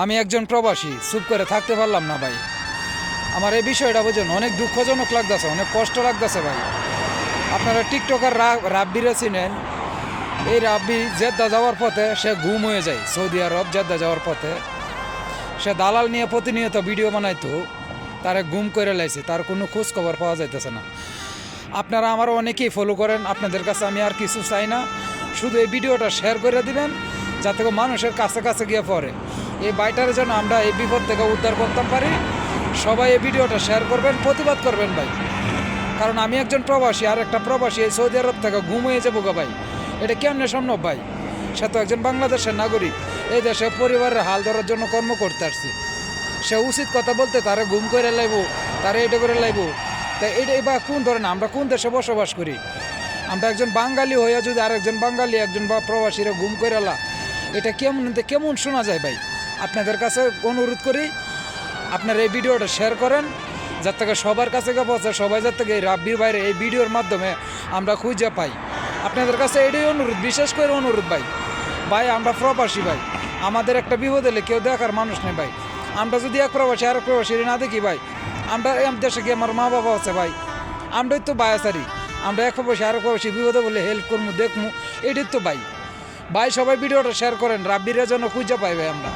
আমি একজন প্রবাসী, চুপ করে থাকতে পারলাম না ভাই। আমার এই বিষয়টা বুঝুন, অনেক দুঃখজনক লাগতেছে, অনেক কষ্ট লাগতেছে ভাই। আপনারা টিকটকার রাব্বিরে চিনেন। এই রাব্বি জেদ্দা যাওয়ার পথে সে গুম হয়ে যায়। সৌদি আরব জেদ্দা যাওয়ার পথে সে দালাল নিয়ে প্রতিনিয়ত ভিডিও বানাইতো, তারে গুম করে লাইছে, তার কোনো খোঁজ খবর পাওয়া যাইতেছে না। আপনারা আমার অনেকেই ফলো করেন, আপনাদের কাছে আমি আর কিছু চাই না, শুধু এই ভিডিওটা শেয়ার করে দিবেন যাতে মানুষের কাছে কাছে গিয়ে পড়ে। এই বাইটার জন্য আমরা এই বিপদ থেকে উদ্ধার করতে পারি। সবাই এই ভিডিওটা শেয়ার করবেন, প্রতিবাদ করবেন ভাই। কারণ আমি একজন প্রবাসী, আর একটা প্রবাসী এই সৌদি আরব থেকে গুম হয়ে যাবো গা ভাই। এটা কেমনে সম্ভব ভাই? সে তো একজন বাংলাদেশের নাগরিক, এই দেশে পরিবারের হাল ধরার জন্য কর্ম করতে আসছে। সে উচিত কথা বলতে তারে গুম করে লাইব, তারে এটা করে লাইব। তা এটাই বা কোন ধরনের, আমরা কোন দেশে বসবাস করি? আমরা একজন বাঙালি হইয়া যদি আরেকজন বাঙালি একজন বা প্রবাসীরা গুম করে লা, এটা কেমন কেমন শোনা যায় ভাই? আপনাদের কাছে অনুরোধ করি, আপনারা এই ভিডিওটা শেয়ার করেন যার থেকে সবার কাছে পৌঁছে, সবাই যার থেকে এই রাব্বির বাইরে এই ভিডিওর মাধ্যমে আমরা খুঁজে পাই। আপনাদের কাছে এটাই অনুরোধ, বিশেষ করে অনুরোধ ভাই। ভাই আমরা প্রবাসী ভাই, আমাদের একটা বিপদ হলে কেউ দেখার মানুষ নেই ভাই। আমরা যদি এক প্রবাসী আরেক প্রবাসী না দেখি ভাই, আমরা দেশে কি আমার মা বাবা আছে ভাই, আমরাই তো বায়াসারি। আমরা এক প্রবাসী আরেক প্রবাসী বিপদে বলে হেল্প করবো, দেখবো, এটাই তো ভাই। ভাই সবাই ভিডিওটা শেয়ার করেন, রাব্বিরের জন্য খুঁজে পাই ভাই আমরা।